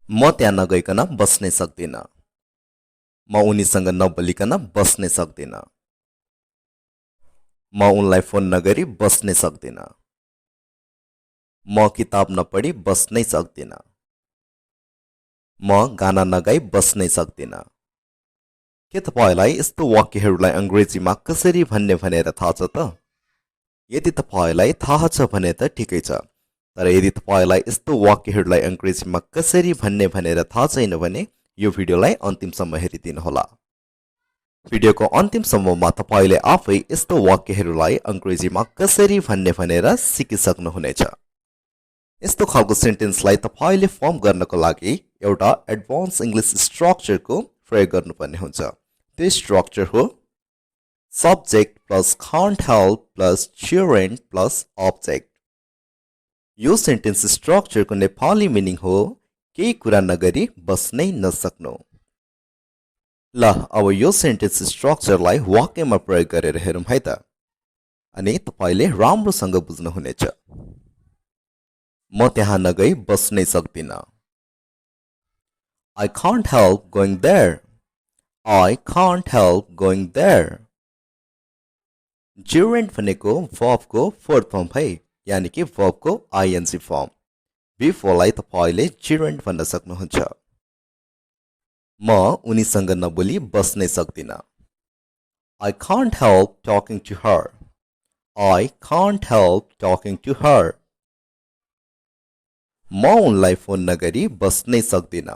म त्यहाँ नगइकन बस्नै सक्दिन। म उनीसँग नबोलिकन बस्नै सक्दिन। म उनलाई फोन नगरी बस्नै सक्दिन। म किताब नपढी बस्नै सक्दिन। म गाना नगाई बस्नै सक्दिन। के तपाईलाई यस्तो वाक्यहरूलाई अंग्रेजीमा कसरी भन्ने भनेर थाहा छ त? यदि तपाईलाई थाहा छ भने त ठिकै छ। तर यदि तपाईलाई यस्तो वाक्यहरूलाई अंग्रेजीमा कसरी भन्ने भनेर थाहा छैन भने यो भिडियोलाई अन्तिमसम्म हेरिदिनुहोला। भिडियोको अन्तिमसम्ममा तपाईले आफै यस्तो वाक्यहरूलाई अंग्रेजीमा कसरी भन्ने भनेर सिकिसक्नुहुनेछ। यस्तो खालको सेन्टेन्सलाई तपाईले फर्म गर्नको लागि एउटा एडभान्स इंग्लिश स्ट्रक्चरको प्रयोग गर्नुपर्ने हुन्छ। त्यो स्ट्रक्चर हो subject plus can't help plus gerund plus object। यो सेन्टेन्स स्ट्रक्चरको नेपाली मिनिङ हो केही कुरा नगरी बस्नै नसक्नु। ल अब यो सेन्टेन्स स्ट्रक्चरलाई वाक्यमा प्रयोग गरेर हेरौँ है त। अनि तपाईले राम्रोसँग बुझ्नुहुनेछ। म त्यहाँ नगई बस्नै सक्दिन। I can't help going there। I can't help going there। gerund भनेको verb को फोर्थ फर्म है, यानी कि verb को ing फर्म। before लाई तपाईले gerund भन्न सक्नुहुन्छ। म उनीसँग नबोली बस्नै सक्दिन। I can't help talking to her। I can't help talking to her। म उनलाई फोन नगरी बस्नै सक्दिन।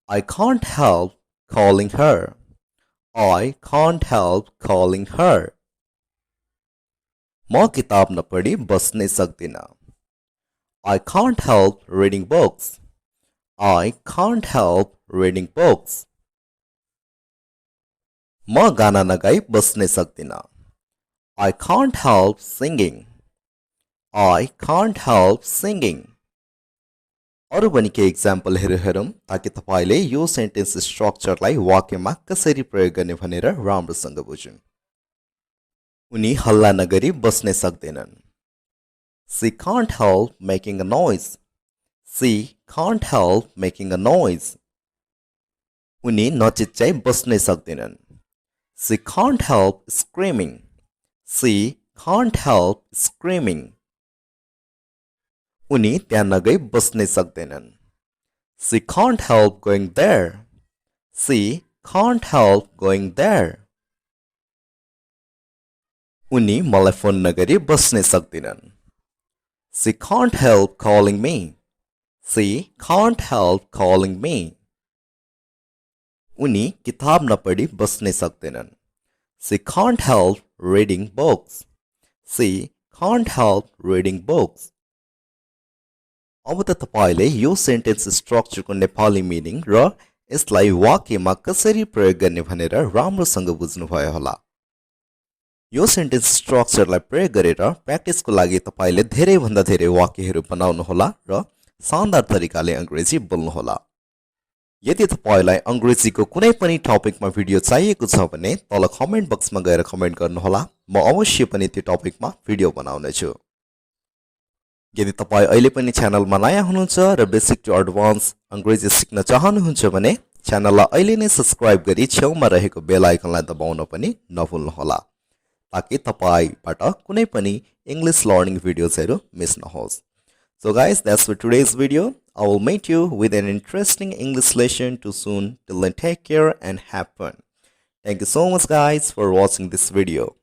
I can't help calling her। I can't help calling her। म किताब नपढी बस्नै सक्दिन। I can't help reading books। I can't help reading books। म गाना नगाई बस्नै सक्दिन। I can't help singing। I can't help singing। अरु पनि के एक्जाम्पलहरु हेरौं ताकि तपाईले यो सेन्टेन्स स्ट्रक्चरलाई वाक्यमा कसरी प्रयोग गर्ने भनेर राम्रोसँग बुझुन्। उनी हल्ला नगरी बस्नै सक्दैनन्। She can't help making a noise। She can't help making a noise। उनी नचिच्चाई बस्नै सक्दैनन्। She can't help screaming। She can't help screaming। उनी त्यहाँ नगई बस्नै सक्दैनन्। She can't help going there। She can't help going there। उनी मलाई फोन नगरी बस्नै सक्दिनन्। She can't help calling me। She can't help calling me। उनी किताब नपढी बस्नै सक्दैनन्। She can't help reading books। She can't help reading books। अब त तपाईले यो सेन्टेन्स स्ट्रक्चरको नेपाली मिनिङ र यसलाई वाक्यमा कसरी प्रयोग गर्ने भनेर राम्रोसँग बुझ्नुभयो होला। यो सेन्टेन्स स्ट्रक्चरलाई प्रयोग गरेर प्र्याक्टिसको लागि तपाईले धेरै भन्दा धेरै वाक्यहरू बनाउनु होला र शानदार तरिकाले अंग्रेजी बोल्नु होला। यदि तपाईलाई अंग्रेजीको कुनै पनि टपिकमा भिडियो चाहिएको छ भने तल कमेन्ट बक्समा गएर कमेन्ट गर्नुहोला। म अवश्य पनि त्यो टपिकमा भिडियो बनाउने छु। यदि तपाई अहिले पनि च्यानलमा नयाँ हुनुहुन्छ र बेसिक टु एडभान्स अंग्रेजी सिक्न चाहनुहुन्छ भने च्यानललाई अहिले नै सब्स्क्राइब गरी छेउमा रहेको बेल आइकनलाई दबाउन पनि नभुल्नुहोला ताकि तपाईबाट कुनै पनि इंग्लिश लर्निङ भिडियोजहरु मिस नहोस्। So guys, that's for today's video. I will meet you with an interesting English lesson too soon. Till then, take care and have fun. Thank you so much guys for watching this video.